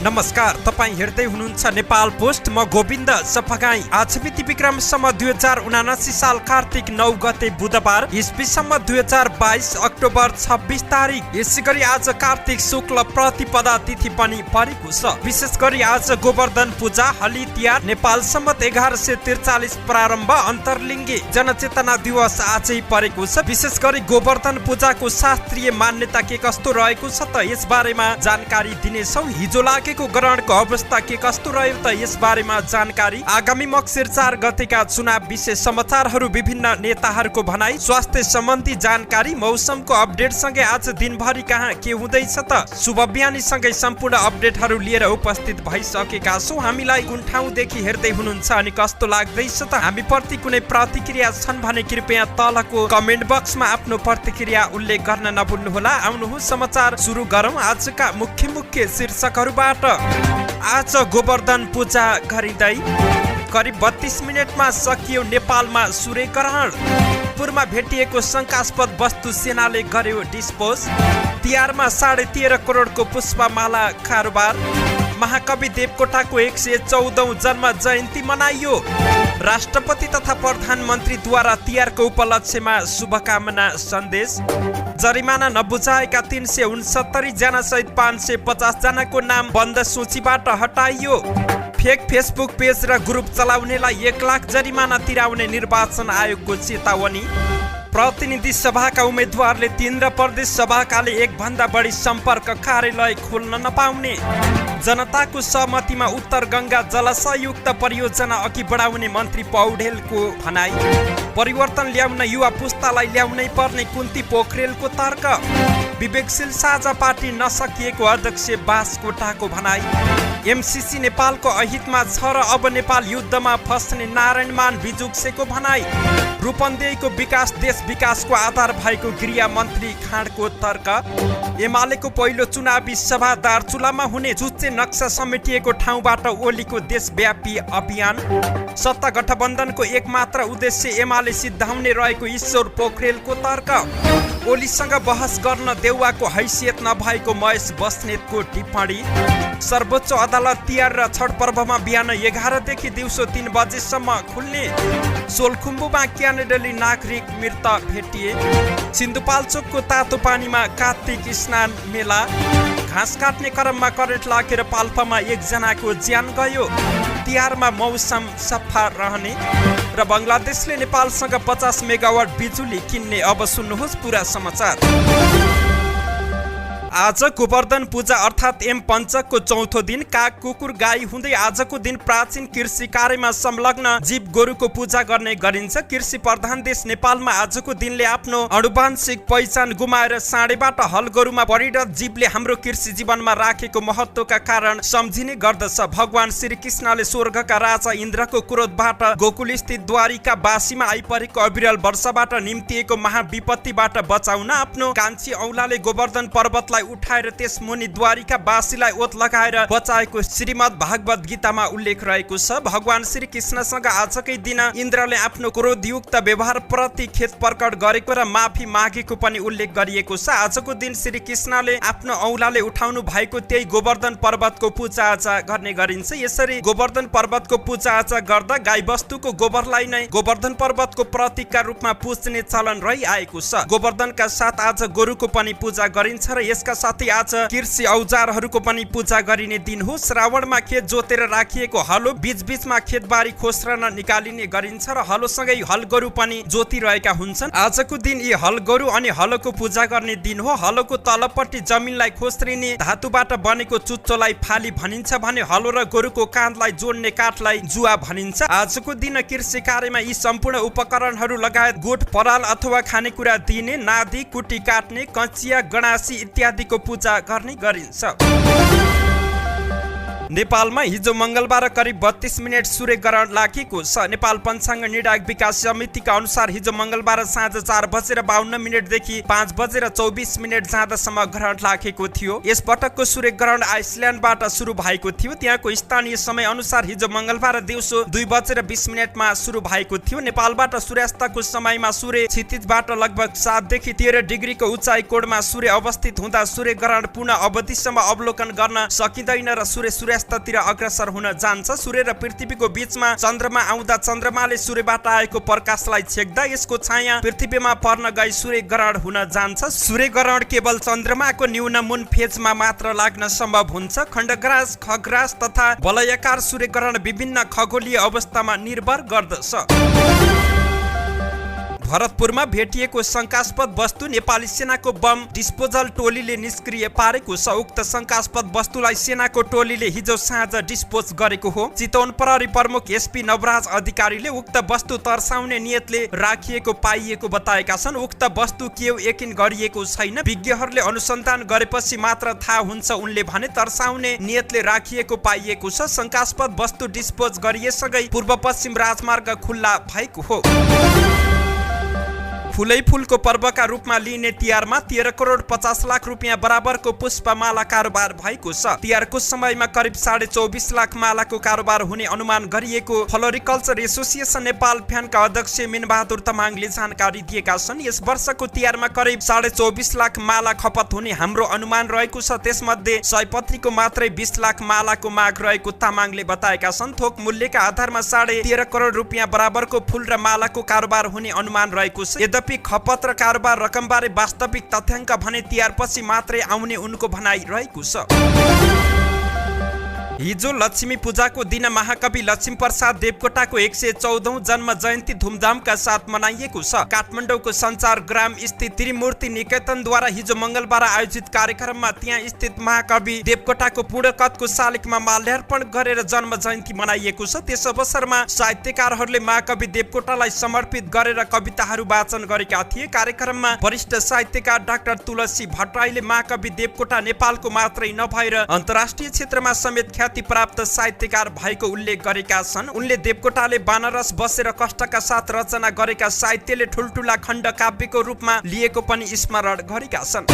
नमस्कार, तपाईँ हेर्दै हुनुहुन्छ नेपाल पोस्ट। म गोविन्द सफगाई। आज मिति विक्रमसम्म 2079 साल कार्तिक 9 गते बुधबार, इस्वीसम्म 2022 अक्टोबर 26 तारिक। यसै गरी आज कार्तिक शुक्ल प्रतिपदा तिथि पनि परेको छ। विशेष गरी आज गोवर्धन पूजा, हली तिहार, नेपाल सम्मत 1143 प्रारम्भ, अन्तरलिङ्गी जनचेतना दिवस आजै परेको छ। विशेष गरी गोवर्धन पूजाको शास्त्रीय मान्यता के कस्तो रहेको छ त यस बारेमा जानकारी दिनेछौँ। हिजो लागेको ग्रहणको अवस्था के कस्तो रह्यो त यस बारेमा जानकारी। आगामी मक्सिर 4 गतेका चुनाव विशेष समाचारहरू, विभिन्न नेताहरूको भनाई, स्वास्थ्य सम्बन्धी जानकारी, मौसमको अपडेट सँगै आज दिनभरि कहाँ के हुँदैछ त शुभ बिहानी सँगै सम्पूर्ण अपडेटहरू लिएर उपस्थित भइसकेका छौँ। हामीलाई कुन ठाउँदेखि हेर्दै हुनुहुन्छ अनि कस्तो लाग्दैछ त हामी प्रति कुनै प्रतिक्रिया छन् भने कृपया तलको कमेन्ट बक्समा आफ्नो प्रतिक्रिया उल्लेख गर्न नभुल्नुहोला। आउनुहोस् समाचार सुरु गरौँ आजका मुख्य शीर्षकहरूबाट। आज गोवर्धन पूजा गरिँदै करिब 32 मिनटमा सकियो नेपालमा सूर्यग्रहण। पूर्वमा भेटिएको शङ्कास्पद वस्तु सेनाले गर्यो डिस्पोज। तिहारमा 13.5 करोडको पुष्पमाला कारोबार। महाकवि देवकोटाको 114औं जन्म जयन्ती मनाइयो। राष्ट्रपति तथा प्रधानमन्त्रीद्वारा तिहारको उपलक्ष्यमा शुभकामना सन्देश। जरिमाना नबुझाएका 369 जना सहित 550 जनाको नाम बन्द सूचीबाट हटाइयो। फेक फेसबुक पेज र ग्रुप चलाउनेलाई 1 लाख जरिमाना तिराउने निर्वाचन आयोगको चेतावनी। प्रतिनिधि सभाका उम्मेद्वारले 3 र प्रदेश सभाकाले 1 भन्दा बढी सम्पर्क कार्यालय खोल्न नपाउने। जनताको सहमतिमा उत्तर गङ्गा जलाशयुक्त परियोजना अघि बढाउने मन्त्री पौडेलको भनाई। परिवर्तन ल्याउन युवा पुस्तालाई ल्याउनै पर्ने कुन्ती पोखरेलको तर्क। विवेकशील साझा पार्टी नसकिएको अध्यक्ष बासकोटाको भनाई। एमसीसी नेपालको अहितमा छ र अब नेपाल युद्धमा फस्ने नारायणमान बिजुक्सेको भनाई। रूपन्देहीको विकास देश विकासको आधार भएको गृह मन्त्री खाँडको तर्क। एमालेको पहिलो चुनावी सभा दार्चुलामा हुने, जुच्चे नक्सा समेटिएको ठाउँबाट ओलीको देशव्यापी अभियान। सत्ता गठबन्धनको एकमात्र उद्देश्य एमाले सिद्धाउने रहेको ईश्वर पोखरेलको तर्क। ओलीसँग बहस गर्न देउवाको हैसियत नभएको महेश बस्नेतको टिप्पणी। सर्वोच्च अदालत तिहार र छठ पर्वमा बिहान 11 देखि दिउँसो 3 बजेसम्म खुल्ने। सोलखुम्बुमा क्यानाडाली नागरिक मृत भेटिए। सिन्धुपाल्चोकको तातो पानीमा कार्तिक स्नान मेला। घाँस काट्ने क्रममा करेन्ट लागेर पाल्पामा 1 जनाको ज्यान गयो। तिहारमा मौसम सफा रहने र बङ्गलादेशले नेपालसँग 50 मेगावाट बिजुली किन्ने। अब सुन्नुहोस् पुरा समाचार। आज गोवर्धन पूजा अर्थात् एम पञ्चकको चौथो दिन। काग, कुकुर, गाई हुँदै आजको दिन प्राचीन कृषि कार्यमा संलग्न जीव गोरुको पूजा गर्ने गरिन्छ। कृषि प्रधान देश नेपालमा आजको दिनले आफ्नो आनुवंशिक पहिचान गुमाएर साँडेबाट हल गोरुमा परिणत जीवले हाम्रो कृषि जीवनमा राखेको महत्त्वका कारण सम्झिने गर्दछ। भगवान श्री कृष्णले स्वर्गका राजा इन्द्रको क्रोधबाट गोकुल स्थित द्वारिका बासीमा आइपरेको अविरल वर्षाबाट निम्तिएको महाविपत्तिबाट बचाउन आफ्नो कान्छी औलाले गोवर्धन पर्वतलाई उठाएर त्यस मुनि द्वारिका बासीलाई ओत लगाएर बचाएको श्रीमद् भागवत गीतामा उल्लेख रहेको छ। भगवान श्री कृष्णसँग आजकै दिन इन्द्रले आफ्नो क्रोधयुक्त व्यवहार प्रति खेद प्रकट गरेको र माफी मागेको पनि उल्लेख गरिएको छ। आजको दिन श्री कृष्णले आफ्नो औलाले उठाउनु भएको त्यही गोवर्धन पर्वतको पूजा आजा गर्ने गरिन्छ। यसरी गोवर्धन पर्वतको पूजा आजा गर्दा गाई वस्तुको गोबरलाई नै गोवर्धन पर्वतको प्रतीकका रूपमा पुज्ने चलन रहिआएको छ। गोवर्धनका साथ आज गोरुको पनि पूजा गरिन्छ र यसका साथै आज कृषि औजारहरूको पनि पूजा गरिने दिन हो। श्रावणमा खेत जोतेर राखिएको हलो बीचमा खेतबारी खोस्रन निकालिने गरिन्छ र हलोसँगै हल गोरु पनि जोतिरहेका हुन्छन्। आजको दिन यी हल गोरु अनि हलोको पूजा गर्ने दिन हो। हलोको तलपट्टि जमिनलाई खोस्रिने धातुबाट बनेको चुच्चोलाई फाली भनिन्छ भने हलो र गोरुको काँधलाई जोड्ने काठलाई जुवा भनिन्छ। आजको दिन कृषि कार्यमा यी सम्पूर्ण उपकरणहरू लगायत गोठ, पराल अथवा खानेकुरा दिने, नादी, कुटी काट्ने, कँचिया, गणासी इत्यादिको पूजा गर्ने गरिन्छ। नेपालमा हिजो मंगलबार करिब 32 मिनट सूर्य ग्रहण लागेको छ। नेपाल पञ्चाङ्ग निर्णायक विकास समितिका अनुसार हिजो मंगलबार साँझ 4:52 देखि 5:24 जाँदासम्म ग्रहण लागेको थियो। यस पटकको सूर्य ग्रहण आइसल्यान्डबाट सुरु भएको थियो। त्यहाँको स्थानीय समय अनुसार हिजो मंगलबार दिउँसो 2:20 सुरु भएको थियो। नेपालबाट सूर्यास्तको समयमा सूर्य क्षितिजबाट लगभग 7 देखि 13 डिग्रीको उचाइ कोणमा सूर्य अवस्थित हुँदा सूर्य ग्रहण पूर्ण अवधिसम्म अवलोकन गर्न सकिँदैन र सूर्य सूर्यास्ततिर अग्रसर हुन जान्छ। सूर्य र पृथ्वीको बीचमा चन्द्रमा आउँदा चन्द्रमाले सूर्यबाट आएको प्रकाशलाई छेक्दा यसको छाया पृथ्वीमा पर्न गई सूर्य ग्रहण हुन जान्छ। सूर्य ग्रहण केवल चन्द्रमाको न्यून मून फेजमा मात्र लाग्न सम्भव हुन्छ। खण्डग्रास, खग्रास तथा वलयाकार सूर्य ग्रहण विभिन्न खगोलीय अवस्थामा निर्भर गर्दछ। भरतपुरमा भेटिएको शंकास्पद वस्तु नेपाली सेनाको बम डिस्पोजल टोलीले निष्क्रिय पारेको छ। उक्त शंकास्पद वस्तुलाई सेनाको टोलीले हिजो साँझ डिस्पोज गरेको हो। चितवन प्रहरी प्रमुख एसपी नवराज अधिकारीले उक्त वस्तु तर्साउने नियतले राखिएको पाइएको बताएका छन्। उक्त वस्तु के यकिन गरिएको छैन। विज्ञहरूले अनुसन्धान गरेपछि मात्र थाहा हुन्छ उनले भने। तर्साउने नियतले राखिएको पाइएको छ। शंकास्पद वस्तु डिस्पोज गरिएसँगै पूर्व पश्चिम राजमार्ग खुल्ला भएको हो। फुलै फुलको पर्वका रूपमा लिइने तिहारमा 13 करोड 50 लाख रुपियाँ बराबरको पुष्पमाला कारोबार भएको छ। तिहारको समयमा करिब 24.5 लाख मालाको कारोबार हुने अनुमान गरिएको फ्लोरिकल्चर एसोसिएसन नेपाल फ्यानका अध्यक्ष मिनबहादुर तामाङले जानकारी दिएका छन्। यस वर्षको तिहारमा करिब 24.5 लाख माला खपत हुने हाम्रो अनुमान रहेको छ। त्यसमध्ये सयपत्रीको मात्रै 20 लाख मालाको माग रहेको तामाङले बताएका छन्। थोक मूल्यका आधारमा 13.5 करोड रुपियाँ बराबरको फुल र मालाको कारोबार हुने अनुमान रहेको छ। यद्यपि खपत र कारोबार रकमबारे वास्तविक तथ्याङ्क भने तिहारपछि मात्रै आउने उनको भनाइ रहेको छ। हिजो लक्ष्मी पूजाको दिन महाकवि लक्ष्मीप्रसाद देवकोटाको 114औं जन्म जयन्ती धुमधामका साथ मनाइएको छ। काठमाडौँको सञ्चार ग्राम स्थित त्रिमूर्ति निकेतनद्वारा हिजो मंगलबार आयोजित कार्यक्रममा त्यहाँ स्थित महाकवि देवकोटाको पूर्णकतको शालिगमा माल्यार्पण गरेर जन्म जयन्ती मनाइएको छ। त्यस अवसरमा साहित्यकारहरूले महाकवि देवकोटालाई समर्पित गरेर कविताहरू वाचन गरेका थिए। कार्यक्रममा वरिष्ठ साहित्यकार डाक्टर तुलसी भट्टराईले महाकवि देवकोटा नेपालको मात्रै नभएर अन्तर्राष्ट्रिय क्षेत्रमा समेत प्राप्त साहित्यकार भएको उल्लेख गरेका छन्। उनले देवकोटाले बनारस बसेर कष्टका साथ रचना गरेका साहित्यले ठुल्ठुला खण्ड काव्यको रूपमा लिएको पनि स्मरण गरेका छन्।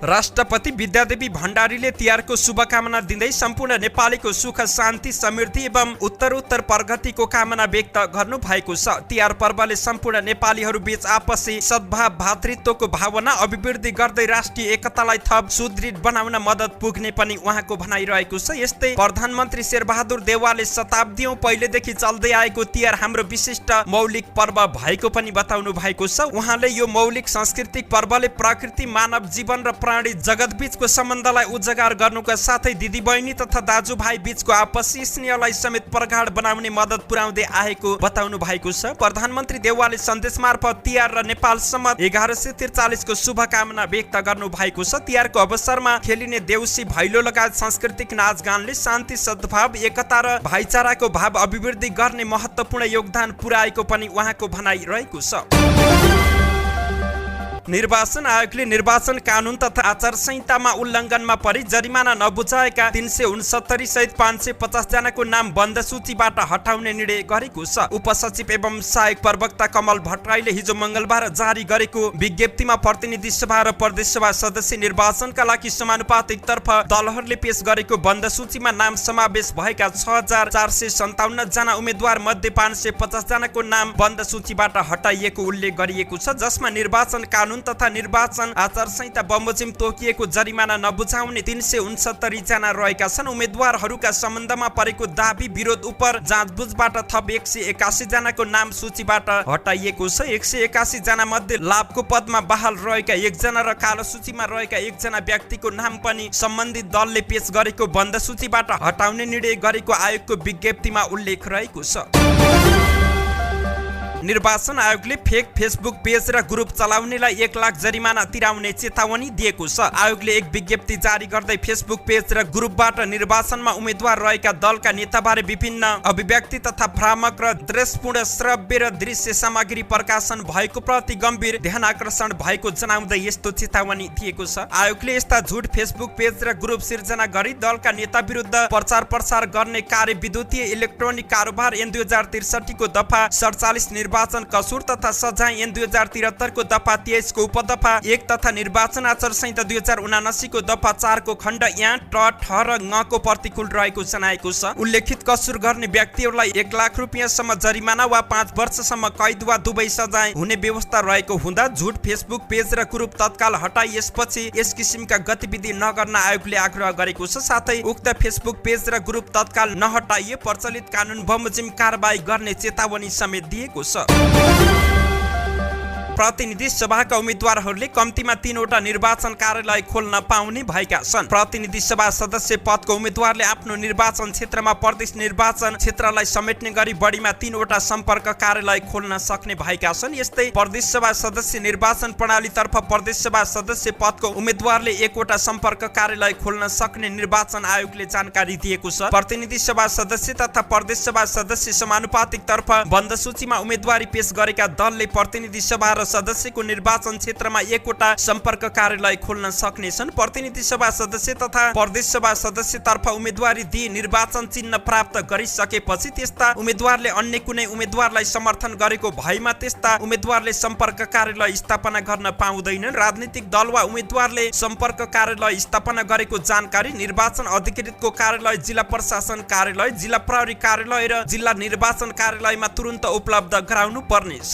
राष्ट्रपति विद्यादेवी भण्डारीले तिहारको शुभकामना दिँदै सम्पूर्ण नेपालीको सुख शान्ति समृद्धि एवं उत्तरोत्तर प्रगतिको कामना व्यक्त गर्नु भएको छ। तिहार पर्वले सम्पूर्ण नेपालीहरू बीच आपसी सद्भाव भातृत्वको भावना अभिवृद्धि गर्दै राष्ट्रिय एकतालाई थप सुदृढ बनाउन मद्दत पुग्ने पनि उहाँको भनाइरहेको छ। यस्तै प्रधानमन्त्री शेरबहादुर देउवाले शताब्दीौं पहिलेदेखि चल्दै आएको तिहार हाम्रो विशिष्ट मौलिक पर्व भएको पनि बताउनु भएको छ। उहाँले यो मौलिक सांस्कृतिक पर्वले प्रकृति, मानव जीवन र प्राणी जगत बीचको सम्बन्धलाई उजागर गर्नुका साथै दिदीबहिनी तथा दाजुभाइ बीचको आपसी स्नेहलाई समेत प्रगाढ बनाउने मद्दत पुर्याउँदै आएको बताउनु भएको छ। प्रधानमन्त्री देउवाले सन्देश मार्फत तिहार र नेपाल सम्मत 1143 को शुभकामना व्यक्त गर्नु भएको छ। तिहारको अवसरमा खेलिने देउसी, भैलो लगायत सांस्कृतिक नाचगानले शान्ति, सद्भाव, एकता र भाइचाराको भाव अभिवृद्धि गर्ने महत्त्वपूर्ण योगदान पुर्याएको पनि उहाँको भनाइ रहेको छ। निर्वाचन आयोगले निर्वाचन कानून तथा आचार संहितामा उल्लङ्घनमा परि जरिमाना नबुझाएका 369 सहित 550 जनाको नाम बन्द सूचीबाट हटाउने निर्णय गरेको छ। उपसचिव एवं सहायक प्रवक्ता कमल भट्टराईले हिजो मंगलबार जारी गरेको विज्ञप्तिमा प्रतिनिधि सभा र प्रदेश सभा सदस्य निर्वाचनका लागि समानुपातिक तर्फ दलहरूले पेश गरेको बन्द सूचीमा नाम समावेश भएका 6457 जना उम्मेद्वार मध्ये 550 जनाको नाम बन्द सूचीबाट हटाइएको उल्लेख गरिएको छ, जसमा निर्वाचन कानून तथा निर्वाचन आचार संहिता बमोजिम तोकिएको जरिमाना नबुझाउने 369 जना रहेका छन्। उम्मेद्वारहरूका सम्बन्धमा परेको दाबी विरोध उप जाँचबुझबाट थप 181 जनाको नाम सूचीबाट हटाइएको छ। 181 जना मध्ये लाभको पदमा बहाल रहेका 1 जना र कालो सूचीमा रहेका 1 जना व्यक्तिको नाम पनि सम्बन्धित दलले पेश गरेको बन्द सूचीबाट हटाउने निर्णय गरेको आयोगको विज्ञप्तिमा उल्लेख रहेको छ। निर्वाचन आयोगले फेक फेसबुक पेज र ग्रुप चलाउनेलाई 1 लाख जरिमाना तिराउने चेतावनी दिएको छ। आयोगले एक विज्ञप्ति जारी गर्दै फेसबुक पेज र ग्रुपबाट निर्वाचनमा उम्मेद्वार रहेका दलका नेताबारे विभिन्न अभिव्यक्ति तथा भ्रामक र द्वेषपूर्ण श्रव्य र दृश्य सामग्री प्रकाशन भएको प्रति गम्भीर ध्यान आकर्षण भएको जनाउँदै यस्तो चेतावनी दिएको छ। आयोगले यस्ता झुट फेसबुक पेज र ग्रुप सिर्जना गरी दलका नेता विरुद्ध प्रचार प्रसार गर्ने कार्य विद्युतीय इलेक्ट्रोनिक कारोबार ऐन 2063 को दफा 47 निर्वाचन कसुर तथा सजाय ऐन 2073 को दफा 23 को उपदफा 1 तथा निर्वाचन आचार संहिता 2079 को दफा 4 को खण्ड या ट ठ र ङ को प्रतिकूल रहेको जनाएको छ। उल्लेखित कसुर गर्ने व्यक्तिहरूलाई 1 लाख रुपैयाँसम्म जरिमाना वा 5 वर्षसम्म कैद वा दुवै सजाय हुने व्यवस्था रहेको हुँदा झुट फेसबुक पेज र ग्रुप तत्काल हटाई यसपछि यस किसिमका गतिविधि नगर्न आयोगले आग्रह गरेको छ। साथै उक्त फेसबुक पेज र ग्रुप तत्काल नहटाइए प्रचलित कानुन बमोजिम कारबाही गर्ने चेतावनी समेत दिएको छ। प्रतिनिधि सभाका उम्मेद्वारहरूले कम्तीमा 3 वटा निर्वाचन कार्यालय खोल्न पाउने भएका छन्। प्रतिनिधि सभा सदस्य पदको उम्मेद्वारले आफ्नो निर्वाचन क्षेत्रमा प्रदेश निर्वाचन क्षेत्रलाई समेट्ने गरी बढीमा 3 वटा सम्पर्क कार्यालय खोल्न सक्ने भएका छन्। यस्तै प्रदेश सभा सदस्य निर्वाचन प्रणालीतर्फ प्रदेश सभा सदस्य पदको उम्मेद्वारले 1 वटा सम्पर्क कार्यालय खोल्न सक्ने निर्वाचन आयोगले जानकारी दिएको छ। प्रतिनिधि सभा सदस्य तथा प्रदेश सभा सदस्य समानुपातिक तर्फ बन्द सूचीमा उम्मेदवारी पेश गरेका दलले प्रतिनिधि सभा सदस्यको निर्वाचन क्षेत्रमा 1 वटा सम्पर्क कार्यालय खोल्न सक्नेछन्। प्रतिनिधि सभा सदस्य तथा प्रदेश सभा सदस्य तर्फ उम्मेदवारी दिई निर्वाचन चिन्ह प्राप्त गरिसकेपछि त्यस्ता उम्मेदवारले अन्य कुनै उम्मेदवारलाई समर्थन गरेको भएमा त्यस्ता उम्मेदवारले सम्पर्क कार्यालय स्थापना गर्न पाउँदैनन्। राजनीतिक दल वा उम्मेदवारले सम्पर्क कार्यालय स्थापना गरेको जानकारी निर्वाचन अधिकृतको कार्यालय, जिल्ला प्रशासन कार्यालय, जिल्ला प्रहरी कार्यालय र जिल्ला निर्वाचन कार्यालयमा तुरुन्त उपलब्ध गराउनु पर्नेछ।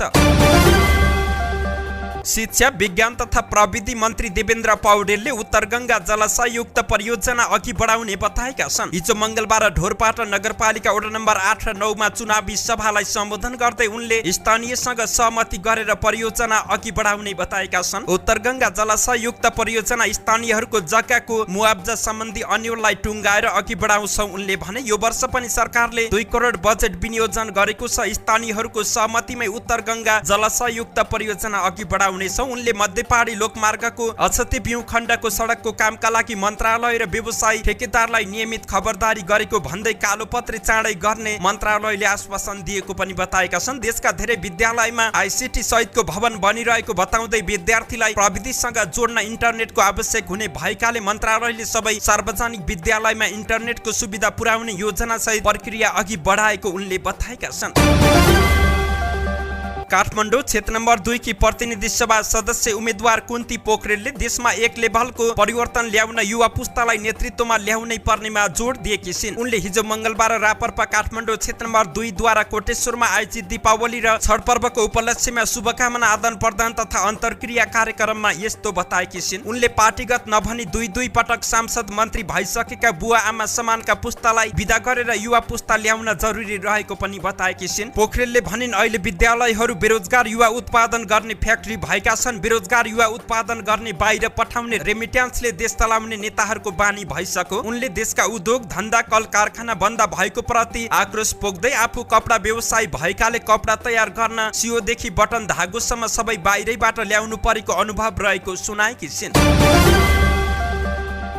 शिक्षा, विज्ञान तथा प्रविधि मन्त्री देवेन्द्र पौडेलले उत्तरगंगा जलाशयुक्त परियोजना अघि बढाउने बताएका छन्। हिजो मंगलबार ढोरपाटा नगरपालिका वडा नम्बर 8 र 9 मा चुनावी सभालाई सम्बोधन गर्दै उनले स्थानीयसँग सहमति गरेर परियोजना अघि बढाउने बताएका छन्। उत्तरगंगा जलाशयुक्त परियोजना स्थानीयहरूको जग्गाको मुआब्जा सम्बन्धी अन्यललाई टुङ्गाएर अघि बढाउँछौ उनले भने। यो वर्ष पनि सरकारले 2 करोड बजेट विनियोजन गरेको छ। स्थानीयहरूको सहमतिमै उत्तरगंगा जलाशयुक्त परियोजना अघि बढाउने उनले मध्यपहाडी लोकमार्गको अक्षती बिउ खण्डको सडकको कामका लागि मन्त्रालय र व्यवसायी ठेकेदारलाई नियमित खबरदारी गरेको भन्दै कालोपत्री चाँडै गर्ने मन्त्रालयले आश्वासन दिएको पनि बताएका छन्। देशका धेरै विद्यालयमा आईसीटी सहितको भवन बनिरहेको बताउँदै विद्यार्थीलाई प्रविधिसँग जोड्न इन्टरनेटको आवश्यक हुने भएकाले मन्त्रालयले सबै सार्वजनिक विद्यालयमा इन्टरनेटको सुविधा पुर्याउने योजना सहित प्रक्रिया अघि बढाएको उनले बताएका छन्। काठमाडौँ क्षेत्र नम्बर 2 की प्रतिनिधि सभा सदस्य उम्मेद्वार कुन्ती पोखरेलले देशमा एक लेभलको परिवर्तन ल्याउन युवा पुस्तालाई नेतृत्वमा ल्याउनै पर्नेमा जोड दिएकी छिन्। उनले हिजो मंगलबार रापरपा काठमाडौँ क्षेत्र नम्बर 2 द्वारा कोटेश्वरमा आयोजित दीपावली र छठ पर्वको उपलक्ष्यमा शुभकामना आदान प्रदान तथा अन्तर्क्रिया कार्यक्रममा यस्तो बताएकी छिन्। उनले पार्टीगत नभनी 2 पटक सांसद मन्त्री भइसकेका बुवा आमा समानका पुस्तालाई विदा गरेर युवा पुस्ता ल्याउन जरुरी रहेको पनि बताएकी छिन्। पोखरेलले भनिन् अहिले विद्यालयहरू बेरोजगार युवा उत्पादन गर्ने फ्याक्ट्री भएका छन्। बेरोजगार युवा उत्पादन गर्ने बाहिर पठाउने रेमिट्यान्सले देश चलाउने नेताहरूको बानी भइसक्यो। उनले देशका उद्योग धन्दा कल कारखाना बन्द भएको प्रति आक्रोश पोख्दै आफू कपडा व्यवसायी भएकाले कपडा तयार गर्न सियोदेखि बटन धागोसम्म सबै बाहिरैबाट ल्याउनु परेको अनुभव रहेको सुनाएकी छिन्।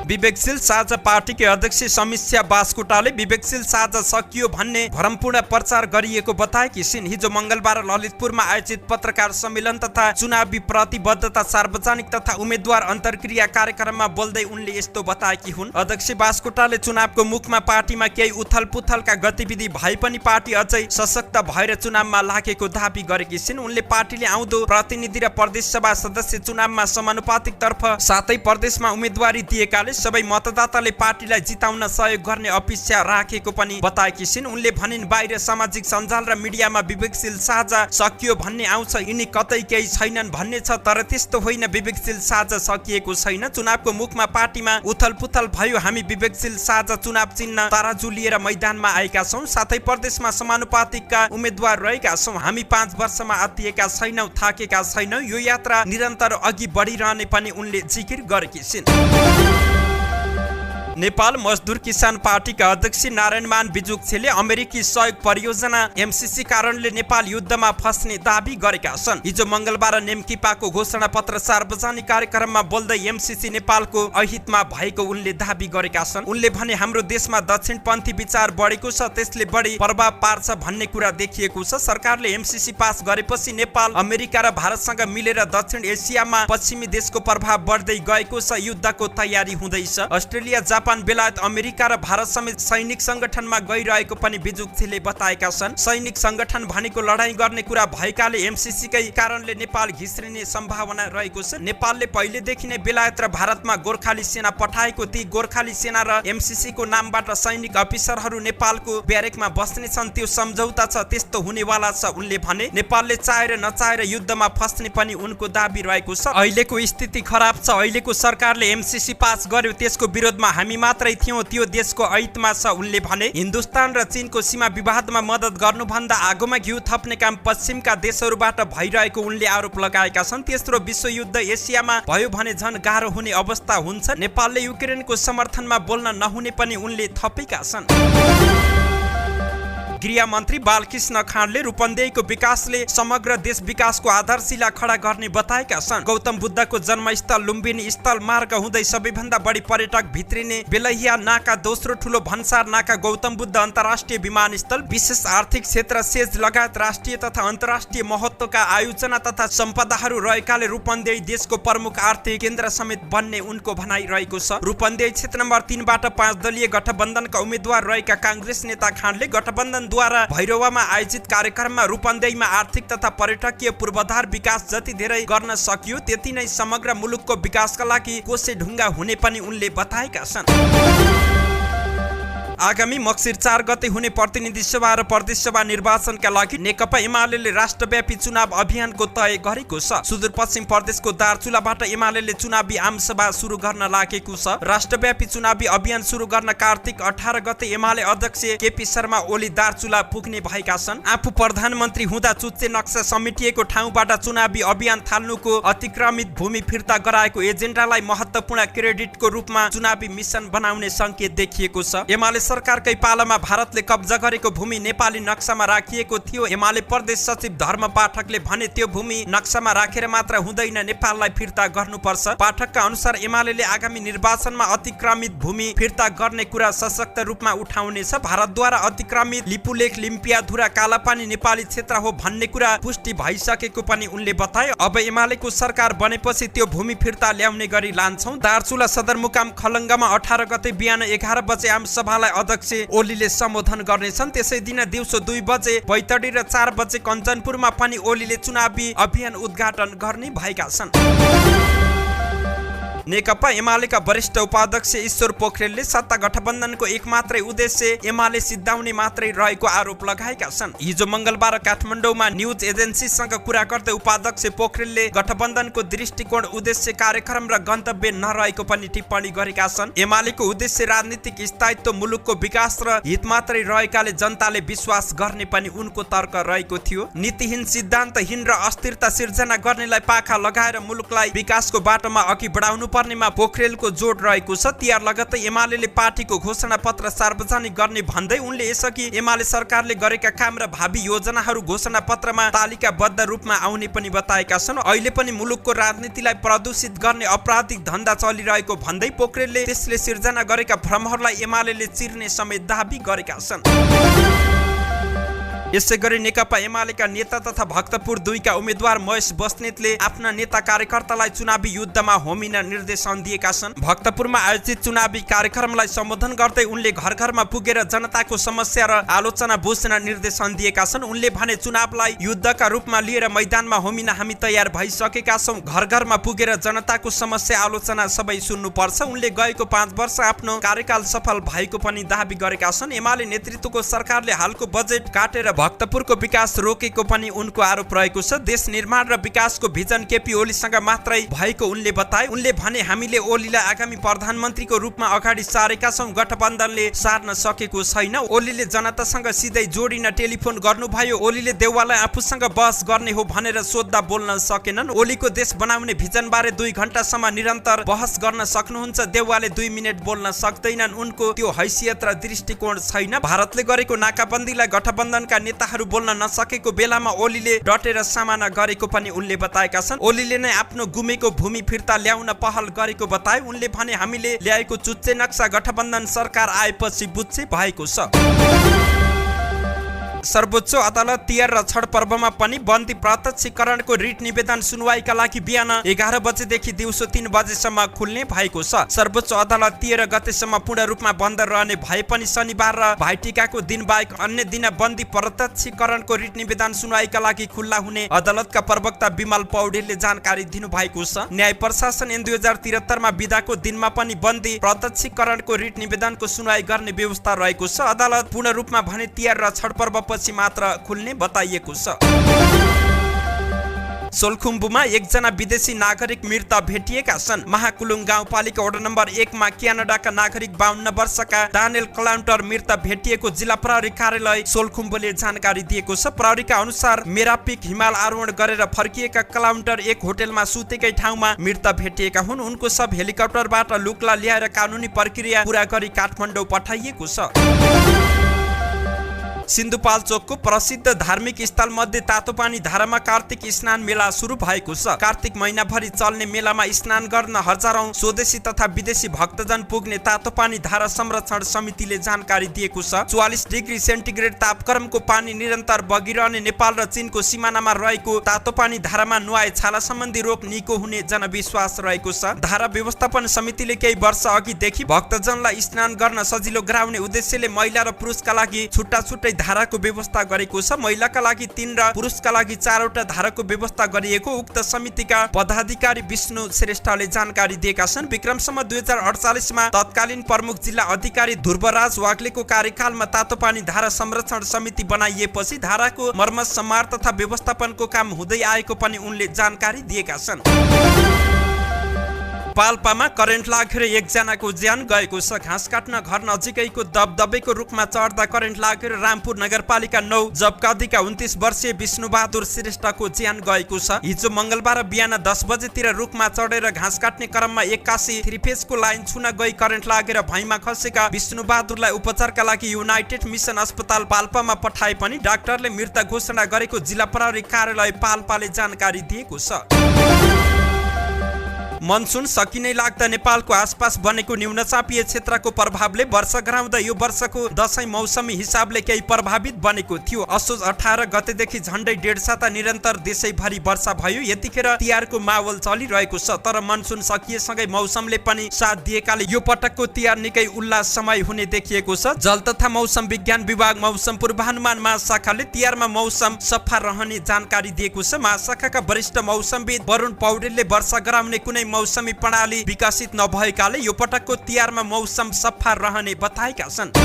विवेकशील साझा पार्टीकी अध्यक्ष समीक्षा बास्कोटाले विवेकशील साझा सकियो भन्ने भ्रमपूर्ण प्रचार गरिएको बताएकी छिन्। हिजो मंगलबार ललितपुरमा आयोजित पत्रकार सम्मेलन तथा चुनावी प्रतिबद्धता सार्वजनिक तथा उम्मेद्वार अन्तर्क्रिया कार्यक्रममा बोल्दै उनले यस्तो बताएकी हुन्। अध्यक्ष बास्कोटाले चुनावको मुखमा पार्टीमा केही उथलपुथलका गतिविधि भए पनि पार्टी अझै सशक्त भएर चुनावमा लागेको दाबी गरेकी छिन्। उनले पार्टीले आउँदो प्रतिनिधि र प्रदेश सभा सदस्य चुनावमा समानुपातिक तर्फ सातै प्रदेशमा उम्मेदवारी दिएकाले सबै मतदाताले पार्टीलाई जिताउन सहयोग गर्ने अपेक्षा राखेको पनि बताएकी छिन्। उनले भनिन् बाहिर सामाजिक सञ्जाल र मिडियामा विवेकशील साझा सकियो भन्ने आउँछ, यिनी कतै केही छैनन् भन्ने छ, तर त्यस्तो होइन। विवेकशील साझा सकिएको छैन। चुनावको मुखमा पार्टीमा उथलपुथल भयो। हामी विवेकशील साझा चुनाव चिन्ह तराजु लिएर मैदानमा आएका छौँ। साथै प्रदेशमा समानुपातिकका उम्मेद्वार रहेका छौँ। हामी 5 वर्षमा आत्तिएका छैनौँ, थाकेका छैनौँ। यो यात्रा निरन्तर अघि बढिरहने पनि उनले जिकिर गरेकी छिन्। नेपाल मजदुर किसान पार्टीका अध्यक्ष नारायणमान बिजुक्छेले अमेरिकी सहयोग परियोजना एमसीसी कारणले नेपाल युद्धमा फस्ने दाबी गरेका छन्। हिजो मंगलबार नेमकिपाको घोषणा पत्र सार्वजनिक कार्यक्रममा बोल्दै एमसीसी नेपालको अहितमा भएको उनले दाबी गरेका छन्। उनले भने हाम्रो देशमा दक्षिणपन्थी विचार बढेको छ, त्यसले बढी प्रभाव पार्छ भन्ने कुरा देखिएको छ। सरकारले एमसीसी पास गरेपछि नेपाल अमेरिका र भारतसँग मिलेर दक्षिण एसियामा पश्चिमी देशको प्रभाव बढ्दै गएको छ। युद्धको तयारी हुँदैछ। अस्ट्रेलिया, जापान, बेलायत, अमेरिका र भारत समेत सैनिक संगठनमा गइरहेको पनि बिजुक्छेले बताएका छन्। सैनिक संगठन भनेको लडाईँ गर्ने कुरा भएकाले एमसीसी कै कारणले नेपाल घिस्रिने सम्भावना रहेको छ। नेपालले पहिलेदेखि नै बेलायत र भारतमा गोर्खाली सेना पठाएको, ती गोर्खाली सेना र एमसीसी को नामबाट सैनिक अफिसरहरू नेपालको ब्यारेकमा बस्ने छन्। त्यो सम्झौता छ, त्यस्तो हुनेवाला छ। उनले भने नेपालले चाहेर नचाहेर युद्धमा फस्ने पनि उनको दाबी रहेको छ। अहिलेको स्थिति खराब छ। अहिलेको सरकारले एमसीसी पास गर्यो, त्यसको विरोधमा हामी मात्रै थियौं, त्यो देशको अहितमा छ। उनले भने हिन्दुस्तान र चीनको सीमा विवादमा मद्दत गर्नुभन्दा आगोमा घिउ थप्ने काम पश्चिमका देशहरूबाट भइरहेको उनले आरोप लगाएका छन्। तेस्रो विश्वयुद्ध एसियामा भयो भने झन गाह्रो हुने अवस्था हुन्छ। नेपालले युक्रेनको समर्थनमा बोल्न नहुने पनि उनले थपेका छन्। गृहमन्त्री बालकृष्ण खाँडले रूपन्देहीको विकासले समग्र देश विकासको आधारशिला खडा गर्ने बताएका छन्। गौतम बुद्धको जन्मस्थल लुम्बिनी स्थल मार्ग हुँदै सबैभन्दा बढी पर्यटक भित्रिने बेलैया नाका, दोस्रो ठुलो भन्सार नाका, गौतम बुद्ध अन्तर्राष्ट्रिय विमानस्थल, विशेष आर्थिक क्षेत्र सेज लगायत राष्ट्रिय तथा अन्तर्राष्ट्रिय महत्त्वका आयोजना तथा सम्पदाहरू रहेकाले रूपन्देही देशको प्रमुख आर्थिक केन्द्र समेत बन्ने उनको भनाइ रहेको छ। रूपन्देही क्षेत्र नम्बर 3 बाट 5 दलीय गठबन्धनका उम्मेद्वार रहेका कांग्रेस नेता खाँडले गठबन्धन द्वारा भैरवामा आयोजित कार्यक्रममा रूपन्देहीमा आर्थिक तथा पर्यटकीय पूर्वाधार विकास जति धेरै गर्न सकियो त्यति नै समग्र मुलुकको विकासका लागि कोसे ढुङ्गा हुने पनि उनले बताएका छन्। आगामी मक्सिर 4 गते हुने प्रतिनिधि सभा र प्रदेश सभा निर्वाचनका लागि नेकपा एमाले राष्ट्रव्यापी चुनाव अभियानको तय गरेको छ। सुदूरपश्चिम प्रदेशको दार्चुलाबाट एमाले चुनावी आमसभा सुरु गर्न लागेको छ। राष्ट्रव्यापी चुनावी अभियान सुरु गर्न कार्तिक 18 गते एमाले अध्यक्ष केपी शर्मा ओली दार्चुला पुग्ने भएका छन्। आफू प्रधानमन्त्री हुँदा चुच्चे नक्सा समेटिएको ठाउँबाट चुनावी अभियान थाल्नुको अतिक्रमित भूमि फिर्ता गराएको एजेन्डालाई महत्त्वपूर्ण क्रेडिटको रूपमा चुनावी मिशन बनाउने संकेत देखिएको छ। एमाले सरकारकै पालामा भारतले कब्जा गरेको भूमि नेपाली नक्सामा राखिएको थियो। एमाले प्रदेश सचिव धर्म पाठकले भने त्यो भूमि नक्सामा राखेर मात्र हुँदैन, नेपाललाई फिर्ता गर्नुपर्छ। पाठकका अनुसार एमाले आगामी निर्वाचनमा अतिक्रमित भूमि फिर्ता गर्ने कुरा सशक्त रूपमा उठाउनेछ। भारतद्वारा अतिक्रमित लिपुलेख, लिम्पियाधुरा, कालापानी नेपाली क्षेत्र हो भन्ने कुरा पुष्टि भइसकेको पनि उनले बताए। अब एमालेको सरकार बनेपछि त्यो भूमि फिर्ता ल्याउने गरी लान्छौं। दार्चुला सदरमुकाम खलङ्गामा 18 गते बिहान 11 बजे आमसभालाई अध्यक्ष ओलीले सम्बोधन गर्नेछन्। त्यसै दिन दिउँसो 2 बजे बैतडी र 4 बजे कञ्चनपुरमा पनि ओलीले चुनावी अभियान उद्घाटन गर्ने भएका छन्। नेकपा एमालेका वरिष्ठ उपाध्यक्ष ईश्वर पोखरेलले सत्ता गठबन्धनको एकमात्रै उद्देश्य एमाले सिद्धाउने मात्रै रहेको आरोप लगाएका छन्। हिजो मंगलबार काठमाडौँमा न्यूज एजेन्सीसँग कुरा गर्दै उपाध्यक्ष पोखरेलले गठबन्धनको दृष्टिकोण, उद्देश्य, कार्यक्रम र गन्तव्य नरहेको पनि टिप्पणी गरेका छन्। एमालेको उद्देश्य राजनीतिक स्थायित्व, मुलुकको विकास र हित मात्रै रहेकाले जनताले विश्वास गर्ने पनि उनको तर्क रहेको थियो। नीतिहीन, सिद्धान्तहीन र अस्थिरता सिर्जना गर्नेलाई पाखा लगाएर मुलुकलाई विकासको बाटोमा अघि बढाउनु पर्नेमा पोखरेलको जोड रहेको छ। तिहार लगत्तै एमाले पार्टीको घोषणा पत्र सार्वजनिक गर्ने भन्दै उनले यसअघि एमाले सरकारले गरेका काम र भावी योजनाहरू घोषणा पत्रमा तालिकाबद्ध रूपमा आउने पनि बताएका छन्। अहिले पनि मुलुकको राजनीतिलाई प्रदूषित गर्ने अपराधिक धन्दा चलिरहेको भन्दै पोखरेलले त्यसले सिर्जना गरेका भ्रमहरूलाई एमाले चिर्ने समेत दाबी गरेका छन्। यसैगरी नेकपा एमालेका नेता तथा भक्तपुर 2 का उम्मेद्वार महेश बस्नेतले आफ्ना नेता कार्यकर्तालाई चुनावी युद्धमा होमिन निर्देशन दिएका छन्। भक्तपुरमा आयोजित चुनावी कार्यक्रमलाई सम्बोधन गर्दै उनले घर घरमा पुगेर जनताको समस्या र आलोचना बुझ्न निर्देशन दिएका छन्। उनले भने चुनावलाई युद्धका रूपमा लिएर मैदानमा होमिन हामी तयार भइसकेका छौं। घर घरमा पुगेर जनताको समस्या आलोचना सबै सुन्नुपर्छ। उनले गएको 5 वर्ष आफ्नो कार्यकाल सफल भएको पनि दाबी गरेका छन्। एमाले नेतृत्वको सरकारले हालको बजेट काटेर भक्तपुरको विकास रोकेको पनि उनको आरोप रहेको छ। देश निर्माण र विकासको भिजन केपी ओलीसँग मात्रै भएको उनले बताए। उनले भने हामीले ओलीलाई आगामी प्रधानमन्त्रीको रूपमा अगाडि सारेका छौं, गठबन्धनले सार्न सकेको छैन। ओलीले जनतासँग सिधै जोडिन टेलिफोन गर्नुभयो। ओलीले देउवालाई आफूसँग बहस गर्ने हो भनेर सोध्दा बोल्न सकेनन्। ओलीको देश बनाउने भिजन बारे 2 घण्टासम्म निरन्तर बहस गर्न सक्नुहुन्छ। देउवाले 2 मिनेट बोल्न सक्दैनन्। उनको त्यो हैसियत र दृष्टिकोण छैन। भारतले गरेको नाकाबन्दीलाई गठबन्धनका नेताहरू बोल्न नसकेको बेलामा ओलीले डटेर सामना गरेको पनि उनले बताएका छन्। ओलीले नै आफ्नो गुमेको भूमि फिर्ता ल्याउन पहल गरेको बताए। उनले भने हामीले ल्याएको चुच्चे नक्सा गठबन्धन सरकार आएपछि बुझ्ने भएको छ। सर्वोच्च अदालत तिहार र छठ पर्वमा पनि बन्दी प्रत्यक्षीकरणको रिट निवेदन सुनवाईका लागि बिहान 11 बजेदेखि दिउँसो 3 बजेसम्म खुल्ने भएको छ। सर्वोच्च अदालत 13 गतेसम्म पूर्ण रूपमा बन्द रहने भए पनि शनिबार र भाइटिकाको दिन बाहेक अन्य दिन बन्दी प्रत्यक्षीकरणको रिट निवेदन सुनवाईका लागि खुल्ला हुने अदालतका प्रवक्ता विमल पौडेलले जानकारी दिनुभएको छ। न्याय प्रशासन ऐन 2073 मा बिदाको दिनमा पनि बन्दी प्रत्यक्षीकरणको रिट निवेदनको सुनवाई गर्ने व्यवस्था रहेको छ। अदालत पूर्ण रूपमा भने तिहार र छठ पर्व पछि मात्र खुल्ने बताइएको छ। सोलखुम्बुमा एकजना विदेशी नागरिक मृत भेटिएका छन्। महाकुलुङ गाउँपालिका वडा नम्बर 1 मा क्यानाडाका नागरिक 52 वर्षका डानियल क्लाउन्टर मृत भेटिएको जिल्ला प्रहरी कार्यालय सोलखुम्बुले जानकारी दिएको छ। प्रहरीका अनुसार मेरापिक हिमाल आरोहण गरेर फर्किएका क्लाउन्टर एक होटलमा सुतेकै ठाउँमा मृत भेटिएका हुन्। उनको शव हेलिकप्टरबाट लुक्ला ल्याएर कानुनी प्रक्रिया पूरा गरी काठमाडौँ पठाइएको छ। सिन्धुपाल्चोकको प्रसिद्ध धार्मिक स्थल मध्ये तातोपानी धारामा कार्तिक स्नान मेला सुरु भएको छ। कार्तिक महिनाभरि चल्ने मेलामा स्नान गर्न हजारौं स्वदेशी तथा विदेशी भक्तजन पुग्ने तातोपानी धारा संरक्षण समितिले जानकारी दिएको छ। 44 डिग्री सेन्टिग्रेड तापक्रमको पानी निरन्तर बगिरहने नेपाल र चीनको सिमानामा रहेको तातोपानी धारामा नुहाए छाला सम्बन्धी रोग निको हुने जनविश्वास रहेको छ। धारा व्यवस्थापन समितिले केही वर्ष अघिदेखि भक्तजनलाई स्नान गर्न सजिलो गराउने उद्देश्यले महिला र पुरुषका लागि छुट्टा छुट्टै धाराको व्यवस्था गरेको छ। महिलाका लागि 3 र पुरुषका लागि 4 वटा धाराको व्यवस्था गरिएको उक्त समितिका पदाधिकारी विष्णु श्रेष्ठले जानकारी दिएका छन्। विक्रमसम्म 2048 मा तत्कालीन प्रमुख जिल्ला अधिकारी ध्रुवराज वाग्लेको कार्यकालमा तातोपानी धारा संरक्षण समिति बनाइएपछि धाराको मर्मत सम्हार तथा व्यवस्थापनको काम हुँदै आएको पनि उनले जानकारी दिएका छन्। पाल्पामा करेन्ट लागेर एकजनाको ज्यान गएको छ। घाँस काट्न घर नजिकैको दबदबेको रुखमा चढ्दा करेन्ट लागेर रामपुर नगरपालिका 9 जबकादीका 29 वर्षीय विष्णुबहादुर श्रेष्ठको ज्यान गएको छ। हिजो मंगलबार बिहान 10 बजेतिर रुखमा चढेर घाँस काट्ने क्रममा 81 3 फेजको लाइन छुन गई करेन्ट लागेर भैँमा खसेका विष्णुबहादुरलाई उपचारका लागि युनाइटेड मिसन अस्पताल पाल्पामा पठाए पनि डाक्टरले मृत घोषणा गरेको जिल्ला प्रहरी कार्यालय पाल्पाले जानकारी दिएको छ। मनसुन सकिनै लाग्दा नेपालको आसपास बनेको न्यूनचापीय क्षेत्रको प्रभावले वर्षा गराउँदा यो वर्षको दशैं मौसमी हिसाबले केही प्रभावित बनेको थियो। असोज 18 गतेदेखि झण्डै 1.5 साता निरन्तर देशैभरि वर्षा भयो। यतिखेर तिहारको माहौल चलिरहेको छ। तर मनसुन सकिएसँगै मौसमले पनि साथ दिएकाले यो पटकको तिहार निकै उल्लासमय हुने देखिएको छ। जल तथा मौसम विज्ञान विभाग मौसम पूर्वानुमान महाशाखाले तिहारमा मौसम सफा रहने जानकारी दिएको छ। महाशाखाका वरिष्ठ मौसमविद वरुण पौडेलले वर्षा गराउने कुनै मौसमी प्रणाली विकसित नभएकाले यो पटकको तिहारमा मौसम सफा रहने बताएका छन्।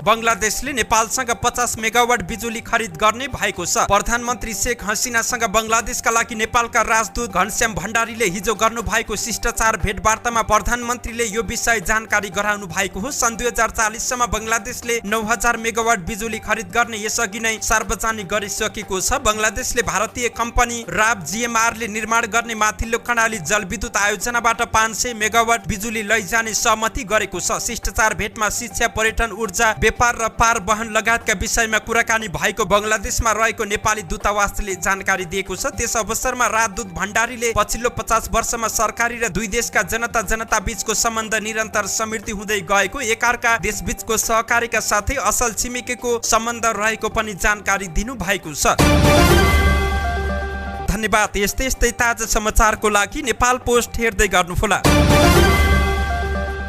बंगलादेशले नेपालसँग 50 मेगावाट बिजुली खरिद गर्ने भएको छ। प्रधानमन्त्री शेख हसिनासँग बंगलादेशका लागि नेपालका राजदूत घनश्याम भण्डारीले हिजो गर्नु भएको शिष्टाचार भेटवार्तामा प्रधानमन्त्रीले यो विषय जानकारी गराउनु भएको हो। सन् 2040 सम्म बंगलादेशले 9000 मेगावाट बिजुली खरिद गर्ने यसअघि नै सार्वजनिक गरिसकेको छ। बंगलादेशले भारतीय कम्पनी राब जीएमआरले निर्माण गर्ने माथिल्लो कर्णाली जलविद्युत आयोजनाबाट 500 मेगावाट बिजुली लैजाने सहमति गरेको छ। शिष्टाचार भेटमा शिक्षा, पर्यटन, ऊर्जा, व्यापार र पार वहन लगायतका विषयमा कुराकानी भएको बंगलादेशमा रहेको नेपाली दूतावासले जानकारी दिएको छ। त्यस अवसरमा राजदूत भण्डारीले पछिल्लो 50 वर्षमा सरकारी र दुई देशका जनता बीचको सम्बन्ध निरन्तर समृद्धि हुँदै गएको, एकअर्का देशबीचको सहकारीका साथै असल छिमेकीको सम्बन्ध रहेको पनि जानकारी दिनु भएको छ। धन्यवाद। यस्तै ताजा समाचारको लागि नेपाल पोस्ट हेर्दै गर्नुहोला।